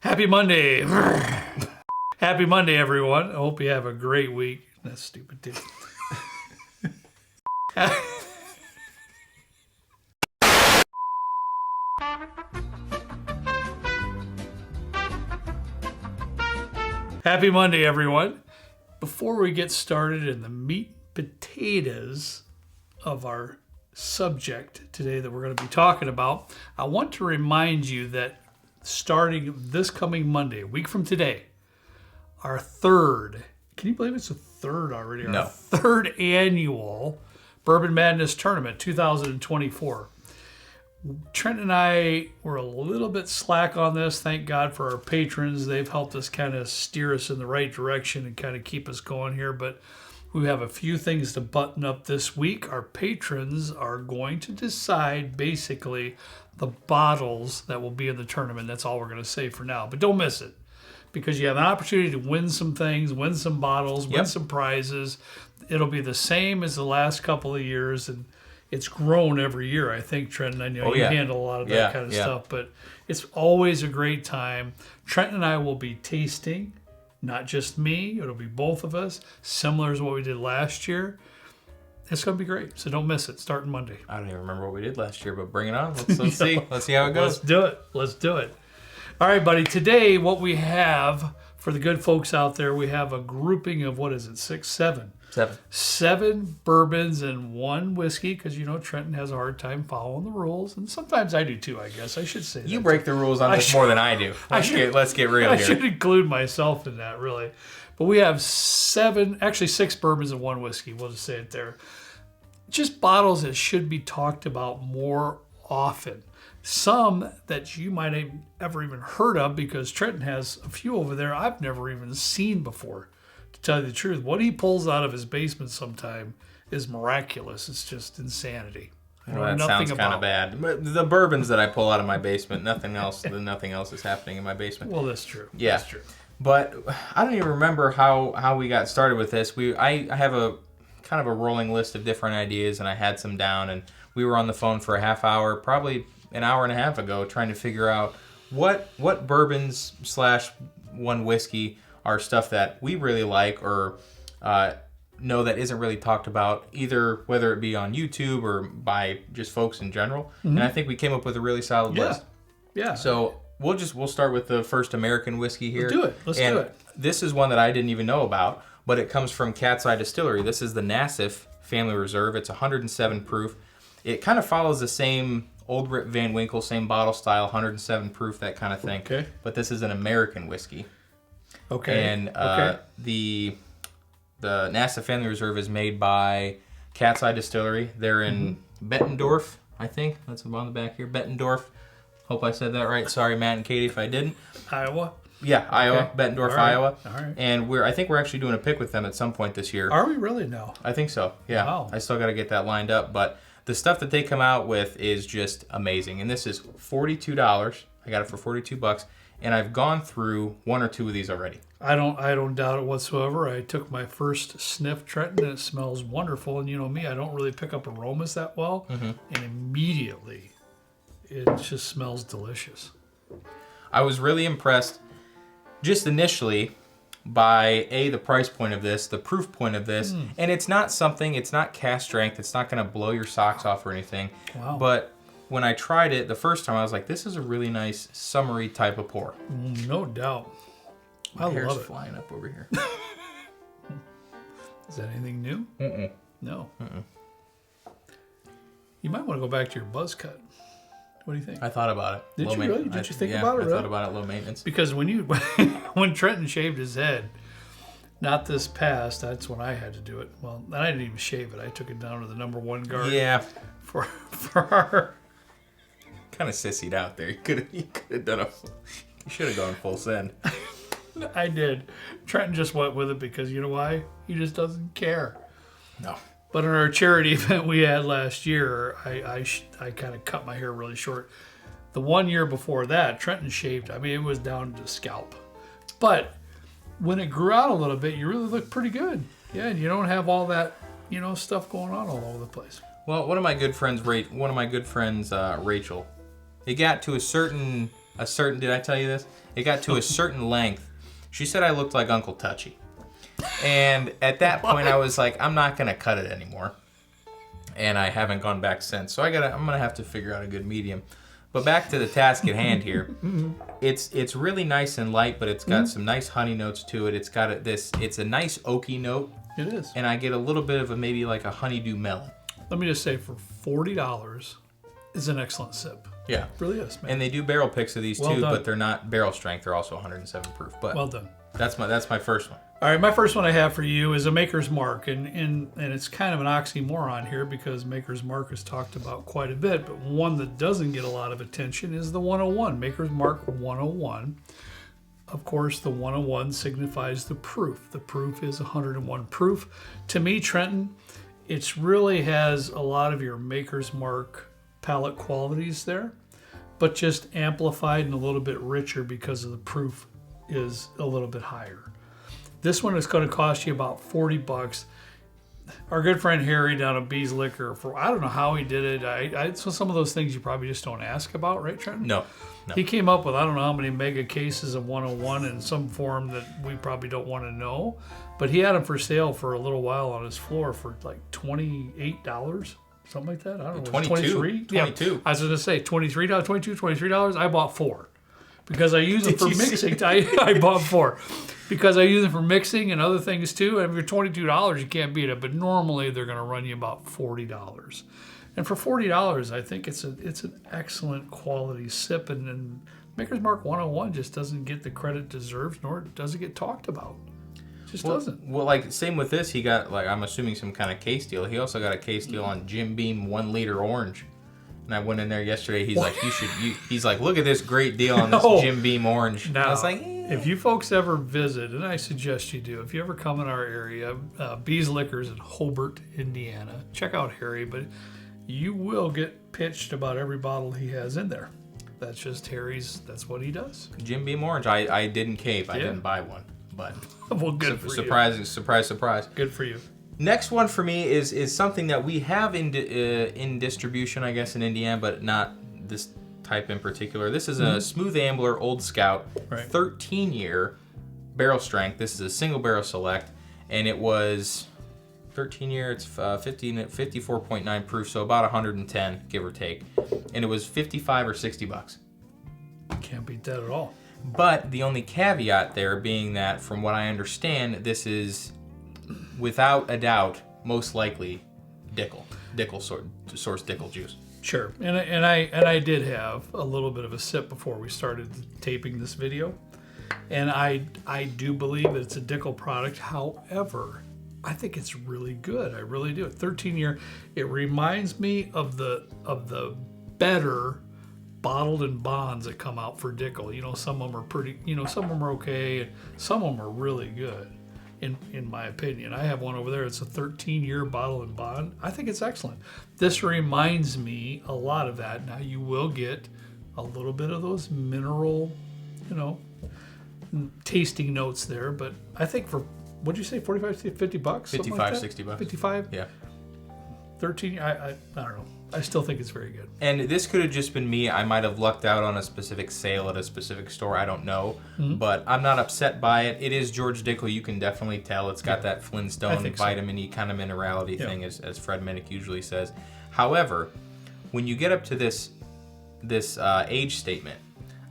Happy Monday. Happy Monday, everyone. I hope you have a great week. That's stupid, too. Happy Monday, everyone. Before we get started in the meat and potatoes of our subject today that we're going to be talking about, I want to remind you that starting this coming Monday, a week from today, our third, can you believe it's the third already? No. Our third annual Bourbon Madness Tournament 2024. Trent and I were a little bit slack on this. Thank God for our patrons. They've helped us kind of steer us in the right direction and kind of keep us going here. But we have a few things to button up this week. Our patrons are going to decide basically the bottles that will be in the tournament. That's all we're going to say for now. But don't miss it, because you have an opportunity to win some things, win some bottles, win some prizes. It'll be the same as the last couple of years, and it's grown every year, I think, Trent. And I know you handle a lot of that kind of stuff, but it's always a great time. Trent and I will be tasting, not just me. It'll be both of us, similar to what we did last year. It's going to be great, so don't miss it. Starting Monday. I don't even remember what we did last year, but bring it on. Let's see. Let's see how it goes. Let's do it. All right, buddy. Today, what we have for the good folks out there, we have a grouping of, what is it, seven bourbons and one whiskey, because you know Trenton has a hard time following the rules, and sometimes I do too. I guess I should say that. You break the rules on this more than I do. Let's get real I here. should include myself in that, really. But we have six bourbons and one whiskey. We'll just say it there. Just bottles that should be talked about more often. Some that you might have ever even heard of, because Trenton has a few over there I've never even seen before. To tell you the truth, what he pulls out of his basement sometime is miraculous. It's just insanity. Well, that sounds kind of bad. But the bourbons that I pull out of my basement, nothing else is happening in my basement. Well, that's true. Yeah. That's true. But I don't even remember how we got started with this. I have a kind of a rolling list of different ideas, and I had some down, and we were on the phone for a half hour, probably an hour and a half ago, trying to figure out what bourbons / one whiskey are stuff that we really like or know that isn't really talked about, either whether it be on YouTube or by just folks in general. Mm-hmm. And I think we came up with a really solid list. Yeah. So we'll start with the first American whiskey here. Let's do it. This is one that I didn't even know about, but it comes from Cat's Eye Distillery. This is the Nassif Family Reserve. It's 107 proof. It kind of follows the same Old Rip Van Winkle, same bottle style, 107 proof, that kind of thing. Okay. But this is an American whiskey. Okay. And the Nassif Family Reserve is made by Cat's Eye Distillery. They're in Bettendorf, I think. That's on the back here. Bettendorf. Hope I said that right. Sorry, Matt and Katie, if I didn't. Iowa? Yeah, Iowa. Bettendorf, Iowa. All right. And I think we're actually doing a pick with them at some point this year. Are we really? No. I think so. Yeah. Wow. I still got to get that lined up, but the stuff that they come out with is just amazing. And this is $42. I got it for $42, and I've gone through one or two of these already. I don't doubt it whatsoever. I took my first sniff, Trenton, and it smells wonderful. And you know me, I don't really pick up aromas that well, and immediately it just smells delicious. I was really impressed just initially by the price point of this, the proof point of this, and it's not cast strength, it's not going to blow your socks off or anything. Wow. But when I tried it the first time, I was like, this is a really nice summery type of pour. No doubt. My hair's love it. flying up over here. Is that anything new? Mm-mm. No. Mm-mm. You might want to go back to your buzz cut. What do you think? I thought about it. Did you really? Did you think about it? I thought about it, low maintenance. Because when Trenton shaved his head, not this past, that's when I had to do it. Well, I didn't even shave it. I took it down to the number one guard. Yeah. For our... Kind of sissied out there. You could have done you should have gone full send. I did. Trenton just went with it because you know why? He just doesn't care. No. But in our charity event we had last year, I kind of cut my hair really short. The 1 year before that, Trenton shaved. I mean, it was down to scalp. But when it grew out a little bit, you really look pretty good. Yeah, and you don't have all that, stuff going on all over the place. Well, one of my good friends, Rachel, it got to a certain, did I tell you this? It got to a certain length. She said I looked like Uncle Touchy. And at that point, I was like, I'm not going to cut it anymore. And I haven't gone back since. So I'm going to have to figure out a good medium. But back to the task at hand here. It's really nice and light, but it's got some nice honey notes to it. It's got it's a nice oaky note. It is. And I get a little bit of maybe like a honeydew melon. Let me just say, for $40, is an excellent sip. Yeah. It really is, man. And they do barrel picks of these Well too, done. but they're not barrel strength. They're also 107 proof. But well done. That's my first one. All right, my first one I have for you is a Maker's Mark, and it's kind of an oxymoron here because Maker's Mark is talked about quite a bit, but one that doesn't get a lot of attention is the 101, Maker's Mark 101. Of course, the 101 signifies the proof. The proof is 101 proof. To me, Trenton, it really has a lot of your Maker's Mark palate qualities there, but just amplified and a little bit richer because of the proof is a little bit higher. This one is going to cost you about $40. Our good friend Harry down at Bees Liquor, I don't know how he did it. So some of those things you probably just don't ask about, right, Trenton? No. He came up with I don't know how many mega cases of 101 in some form that we probably don't want to know, but he had them for sale for a little while on his floor for like $28, something like that. I don't know. 22. Yeah, I was going to say $23, $23. I bought 4 because I use them for mixing. I bought 4 because I use them for mixing and other things too. And if you're $22, you can't beat it. But normally they're going to run you about $40. And for $40, I think it's an excellent quality sip. And Maker's Mark 101 just doesn't get the credit it deserves, nor does it get talked about. It just doesn't. Well, like same with this, he got I'm assuming some kind of case deal. He also got a case deal on Jim Beam 1 liter orange. And I went in there yesterday. He's like, he's like, look at this great deal on this Jim Beam orange. Now, I was like, if you folks ever visit, and I suggest you do, if you ever come in our area, Bees Liquors in Hobart, Indiana, check out Harry. But you will get pitched about every bottle he has in there. That's just Harry's. That's what he does. Jim Beam orange. I didn't cave. I didn't buy one, but well, good for you. Surprise. Good for you. Next one for me is something that we have in distribution, I guess, in Indiana, but not this type in particular. This is a Smooth Ambler Old Scout, 13-year barrel strength. This is a single barrel select, and it was 13-year. It's 54.9 proof, so about 110, give or take. And it was $55 or $60. Can't beat that at all. But the only caveat there being that, from what I understand, this is, without a doubt, most likely Dickel source Dickel juice. Sure, and I did have a little bit of a sip before we started taping this video, and I do believe that it's a Dickel product. However, I think it's really good. I really do. 13-year. It reminds me of the better bottled and bonds that come out for Dickel. You know, some of them are pretty. You know, some of them are okay, and some of them are really good. In my opinion, I have one over there. It's a 13-year bottle and bond. I think it's excellent. This reminds me a lot of that. Now you will get a little bit of those mineral, tasting notes there, but I think for what'd you say, $45, $50? 55, like $60. 55. Yeah. 13. I don't know. I still think it's very good. And this could have just been me. I might have lucked out on a specific sale at a specific store. I don't know. But I'm not upset by it. It is George Dickel. You can definitely tell. It's got that Flintstone vitamin E kind of minerality thing, as Fred Minnick usually says. However, when you get up to this age statement,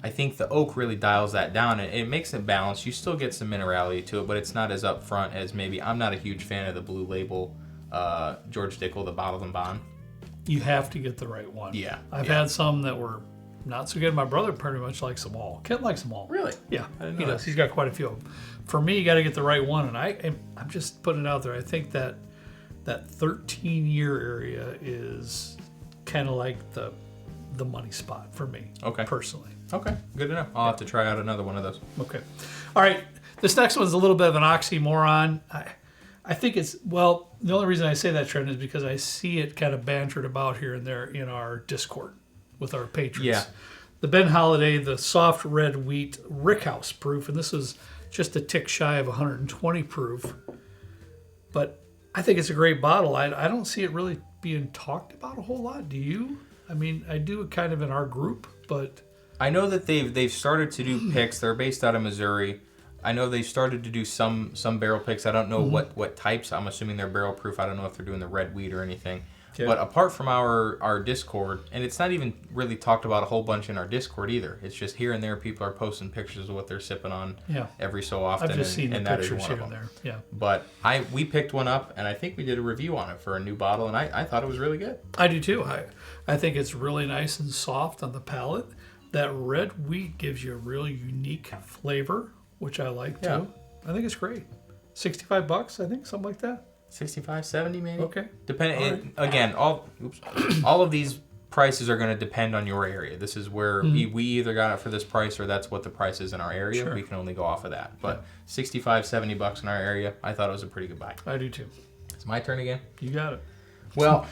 I think the oak really dials that down, and it makes it balanced. You still get some minerality to it, but it's not as upfront as maybe. I'm not a huge fan of the Blue Label George Dickel, the bottled and bond. You have to get the right one. Yeah. I've had some that were not so good. My brother pretty much likes them all. Kent likes them all. Really? Yeah, he does. He's got quite a few of them. For me, you got to get the right one, and I'm just putting it out there. I think that 13-year area is kind of like the money spot for me. Okay. Personally. Okay. Good to know. I'll have to try out another one of those. Okay. All right. This next one's a little bit of an oxymoron. I think it's, well, the only reason I say that, Trent, is because I see it kind of bantered about here and there in our Discord with our patrons. Yeah. The Ben Holladay, the soft red wheat Rickhouse proof, and this is just a tick shy of 120 proof. But I think it's a great bottle. I don't see it really being talked about a whole lot. Do you? I mean, I do kind of in our group, but I know that they've started to do picks. They're based out of Missouri. I know they've started to do some barrel picks. I don't know what types. I'm assuming they're barrel proof. I don't know if they're doing the red wheat or anything. Okay. But apart from our Discord, and it's not even really talked about a whole bunch in our Discord either. It's just here and there people are posting pictures of what they're sipping on every so often. I've just seen the pictures here and there. Yeah. But we picked one up, and I think we did a review on it for a new bottle, and I thought it was really good. I do too. I think it's really nice and soft on the palate. That red wheat gives you a really unique flavor, which I like too. I think it's great. $65, I think, something like that. 65, 70 maybe. Okay. Depending again, all of these prices are going to depend on your area. This is where we either got it for this price or that's what the price is in our area. Sure. We can only go off of that. But $65, $70 in our area, I thought it was a pretty good buy. I do too. It's my turn again. You got it. Well,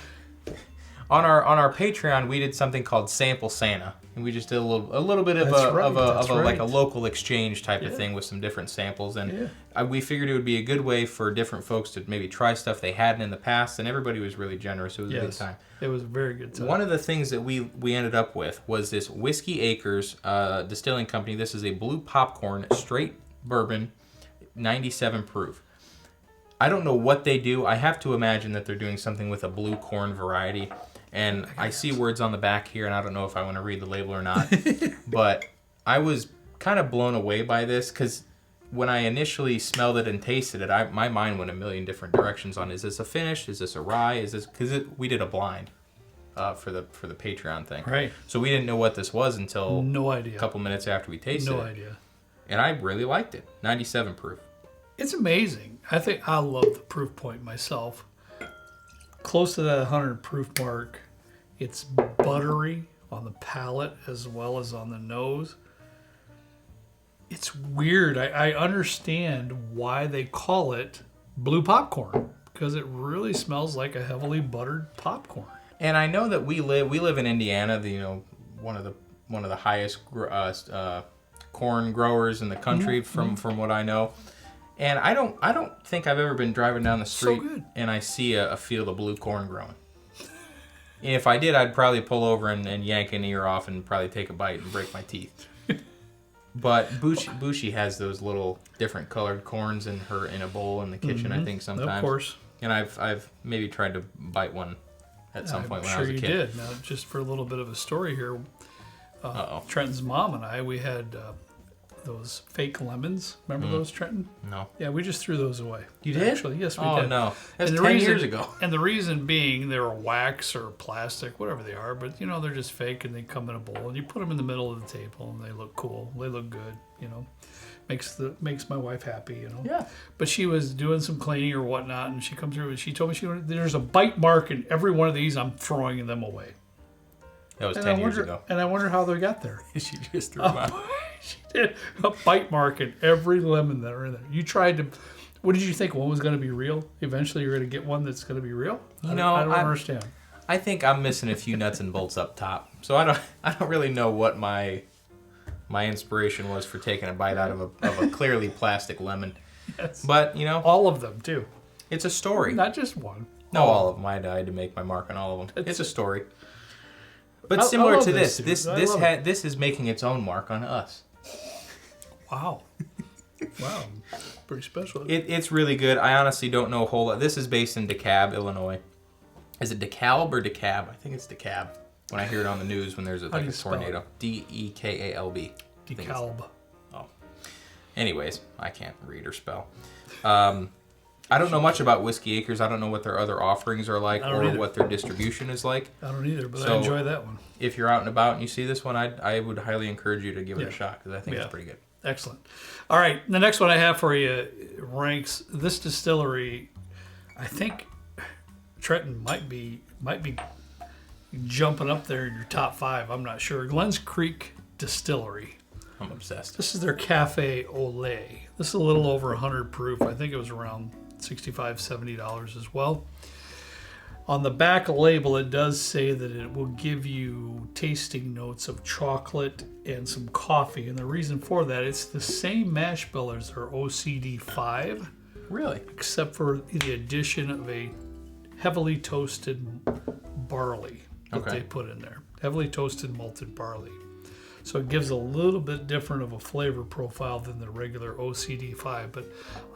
on our Patreon, we did something called Sample Santa, and we just did a little bit of like a local exchange type of thing with some different samples, and we figured it would be a good way for different folks to maybe try stuff they hadn't in the past, and everybody was really generous. It was a good time. It was a very good time. One of the things that we ended up with was this Whiskey Acres distilling company. This is a blue popcorn straight bourbon, 97 proof. I don't know what they do. I have to imagine that they're doing something with a blue corn variety. And I see words on the back here, and I don't know if I want to read the label or not. But I was kind of blown away by this because when I initially smelled it and tasted it, my mind went a million different directions on, is this a finish? Is this a rye? Is this, because we did a blind for the Patreon thing. Right. So we didn't know what this was until a couple minutes after we tasted it. No idea. And I really liked it. 97 proof. It's amazing. I think I love the proof point myself. Close to that 100 proof mark. It's buttery on the palate as well as on the nose. It's weird. I understand why they call it blue popcorn, because it really smells like a heavily buttered popcorn. And I know that we live in Indiana, one of the highest corn growers in the country from what I know. And I don't think I've ever been driving down the street and I see a field of blue corn growing. And if I did, I'd probably pull over and yank an ear off and probably take a bite and break my teeth. But Bushi has those little different colored corns in a bowl in the kitchen, I think, sometimes. Of course. And I've maybe tried to bite one at some point when I was a kid. I'm sure you did. Now, just for a little bit of a story here, Trenton's mom and I, we had those fake lemons. Remember those, Trenton? No. Yeah, we just threw those away. You did? Actually, yes, we did. Oh, no. That's 10 years ago. And the reason being they were wax or plastic, whatever they are, but, they're just fake and they come in a bowl. And you put them in the middle of the table and they look cool. They look good, Makes my wife happy, Yeah. But she was doing some cleaning or whatnot, and she comes through and she told me there's a bite mark in every one of these. I'm throwing them away. That was 10 years ago. And I wonder how they got there. She just threw them out. She did a bite mark in every lemon that are in there. You tried to. What did you think one was going to be real? Eventually, you're going to get one that's going to be real. I don't understand. I think I'm missing a few nuts and bolts up top, so I don't really know what my inspiration was for taking a bite out of a clearly plastic lemon. Yes. But all of them too. It's a story. Not just one. No, all of them. I had to make my mark on all of them. It's a story. But similar to this is making its own mark on us. Wow. Wow. Pretty special. It's really good. I honestly don't know a whole lot. This is based in DeKalb, Illinois. Is it DeKalb or DeKalb? I think it's DeKalb. When I hear it on the news when there's a tornado. DeKalb. DeKalb. Oh. Anyways, I can't read or spell. I don't know much about Whiskey Acres. I don't know what their other offerings are like or what their distribution is like. I don't either, but I enjoy that one. If you're out and about and you see this one, I would highly encourage you to give it a shot because I think it's pretty good. Excellent. All right, the next one I have for you ranks this distillery. I think Trenton might be jumping up there in your top 5. I'm not sure. Glens Creek Distillery. I'm obsessed. This is their Cafe Olay. This is a little over 100 proof. I think it was around $65, $70 as well. On the back label, it does say that it will give you tasting notes of chocolate and some coffee. And the reason for that, it's the same mash bill as their OCD 5. Really? Except for the addition of a heavily toasted barley that they put in there. Heavily toasted malted barley. So it gives a little bit different of a flavor profile than the regular OCD5. But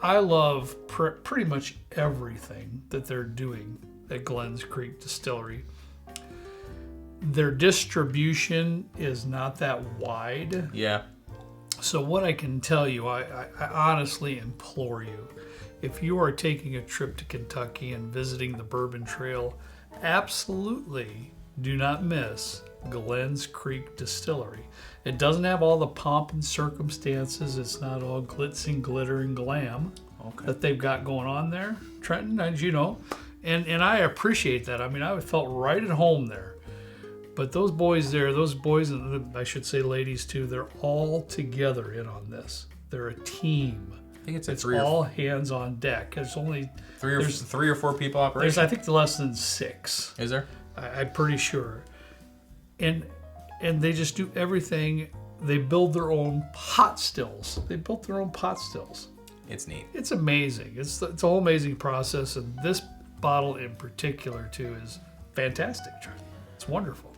I love pretty much everything that they're doing at Glens Creek Distillery. Their distribution is not that wide. Yeah. So what I can tell you, I honestly implore you, if you are taking a trip to Kentucky and visiting the Bourbon Trail, absolutely do not miss Glens Creek Distillery. It doesn't have all the pomp and circumstances. It's not all glitz and glitter and glam that they've got going on there, Trenton, as you know. And I appreciate that. I mean, I felt right at home there. But those boys there, and I should say ladies too, they're all together in on this. They're a team. I think it's all hands on deck. There's only three or four people operating. There's I think less than 6. Is there? I'm pretty sure. And they just do everything. They build their own pot stills. They built their own pot stills. It's neat. It's amazing. It's a whole amazing process, and this bottle in particular too is fantastic. It's wonderful.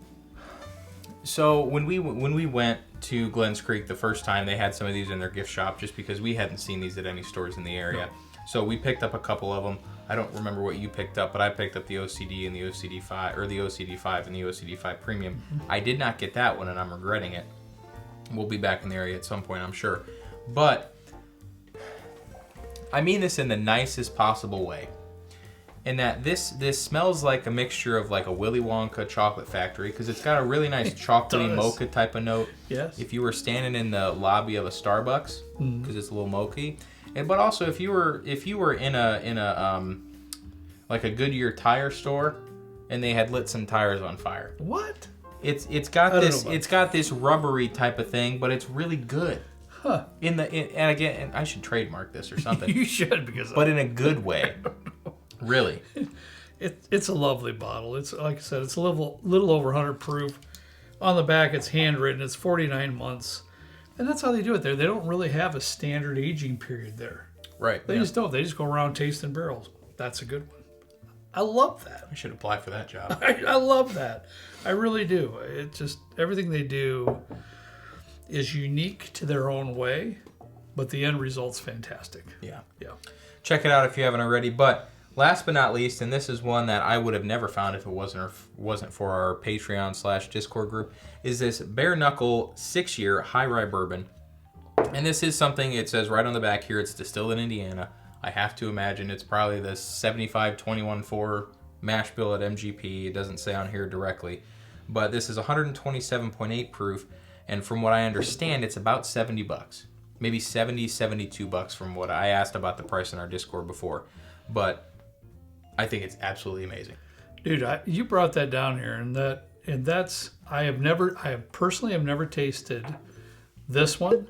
So when we went to Glens Creek the first time, they had some of these in their gift shop just because we hadn't seen these at any stores in the area. No. So we picked up a couple of them. I don't remember what you picked up, but I picked up the OCD and the OCD5, or the OCD5 and the OCD5 Premium. Mm-hmm. I did not get that one, and I'm regretting it. We'll be back in the area at some point, I'm sure. But I mean this in the nicest possible way. In that this smells like a mixture of like a Willy Wonka chocolate factory, because it's got a really nice chocolatey mocha type of note. Yes. If you were standing in the lobby of a Starbucks, because it's a little mocha, but also if you were in a like a Goodyear tire store, and they had lit some tires on fire. What? It's got this rubbery type of thing, but it's really good. Huh. And again, I should trademark this or something. You should, but in a good way. Really, it's a lovely bottle. It's like I said, it's a little over 100 proof. On the back, it's handwritten. It's 49 months, and that's how they do it there. They don't really have a standard aging period there. Right. They just don't. They just go around tasting barrels. That's a good one. I love that. I should apply for that job. I love that. I really do. It just everything they do is unique to their own way, but the end result's fantastic. Yeah. Yeah. Check it out if you haven't already. But last but not least, and this is one that I would have never found if it wasn't for our Patreon/Discord group, is this Bare Knuckle 6-year high rye bourbon. And this is something, it says right on the back here, it's distilled in Indiana. I have to imagine it's probably the 75-21-4 mash bill at MGP. It doesn't say on here directly. But this is 127.8 proof, and from what I understand, it's about $70. Maybe $72 from what I asked about the price in our Discord before. But I think it's absolutely amazing. Dude, you brought that down here, and that's I personally have never tasted this one,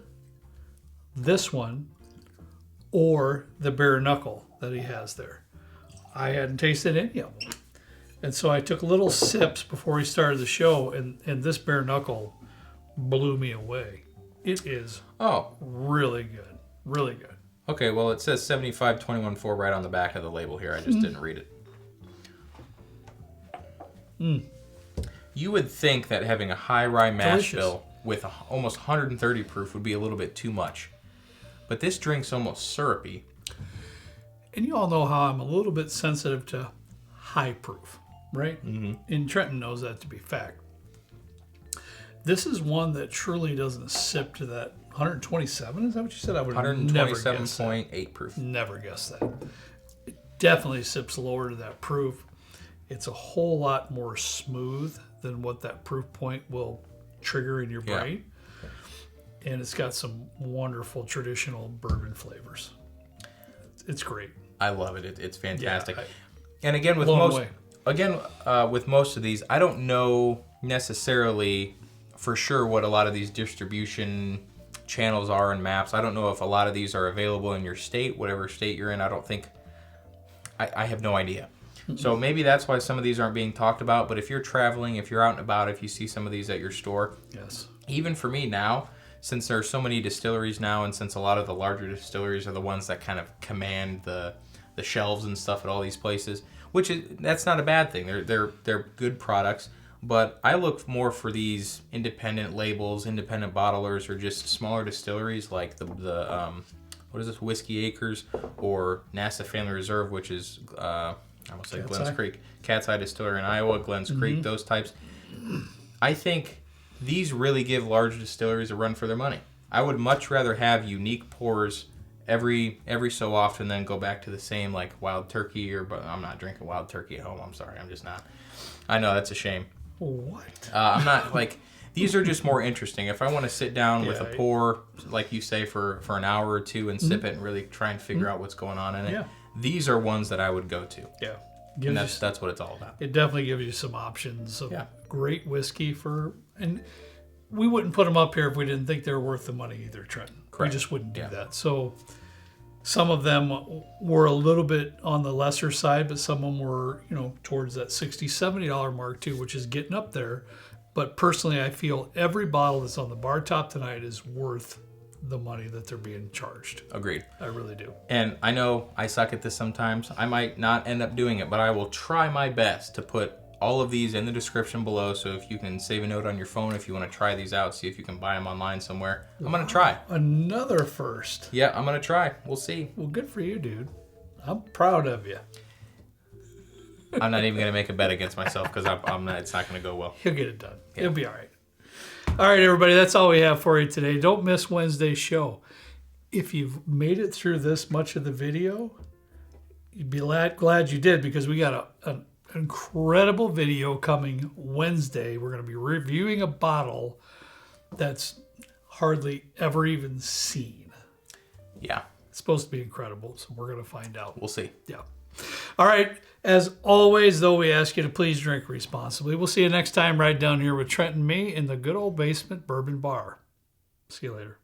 or the Bare Knuckle that he has there. I hadn't tasted any of them. And so I took little sips before we started the show, and this Bare Knuckle blew me away. It is really good. Really good. Okay, well, it says 75-21-4 right on the back of the label here. I just didn't read it. You would think that having a high rye mash bill with almost 130 proof would be a little bit too much. But this drink's almost syrupy. And you all know how I'm a little bit sensitive to high proof, right? Mm-hmm. And Trenton knows that to be fact. This is one that truly doesn't sip to that 127. Is that what you said? I would have never guessed that. 127.8 proof. Never guessed that. It definitely sips lower to that proof. It's a whole lot more smooth than what that proof point will trigger in your brain. And it's got some wonderful traditional bourbon flavors. It's great. I love it. It's fantastic. Yeah, and again, with most of these, I don't know necessarily for sure what a lot of these distribution channels are and maps. I don't know if a lot of these are available in your state, whatever state you're in. I have no idea. So maybe that's why some of these aren't being talked about. But if you're traveling, if you're out and about, if you see some of these at your store, yes. Even for me now, since there are so many distilleries now, and since a lot of the larger distilleries are the ones that kind of command the shelves and stuff at all these places, that's not a bad thing. They're good products. But I look more for these independent labels, independent bottlers, or just smaller distilleries like the what is this, Whiskey Acres or NASA Family Reserve, which is I almost said Glens Creek, Cat's Eye Distillery in Iowa, Glens Creek, those types. I think these really give large distilleries a run for their money. I would much rather have unique pours every so often than go back to the same like Wild Turkey but I'm not drinking Wild Turkey at home. I'm sorry, I'm just not. I know that's a shame. What? I'm not like. These are just more interesting. If I want to sit down with a pour, like you say, for an hour or two and sip it and really try and figure out what's going on in it, these are ones that I would go to. Yeah. And that's what it's all about. It definitely gives you some options of great whiskey and we wouldn't put them up here if we didn't think they were worth the money either, Trenton. Correct. We just wouldn't do that. So some of them were a little bit on the lesser side, but some of them were, towards that $60, $70 mark too, which is getting up there. But personally, I feel every bottle that's on the bar top tonight is worth the money that they're being charged. Agreed. I really do. And I know I suck at this sometimes. I might not end up doing it, but I will try my best to put all of these in the description below. So if you can save a note on your phone, if you want to try these out, see if you can buy them online somewhere. I'm going to try. Another first. Yeah, I'm going to try. We'll see. Well, good for you, dude. I'm proud of you. I'm not even going to make a bet against myself because I'm not. It's not going to go well. He'll get it done. Yeah. It'll be all right. All right, everybody. That's all we have for you today. Don't miss Wednesday's show. If you've made it through this much of the video, you'd be glad you did because we got an incredible video coming Wednesday. We're going to be reviewing a bottle that's hardly ever even seen. Yeah. It's supposed to be incredible, so we're going to find out. We'll see. Yeah. All right. As always, though, we ask you to please drink responsibly. We'll see you next time right down here with Trent and me in the good old basement bourbon bar. See you later.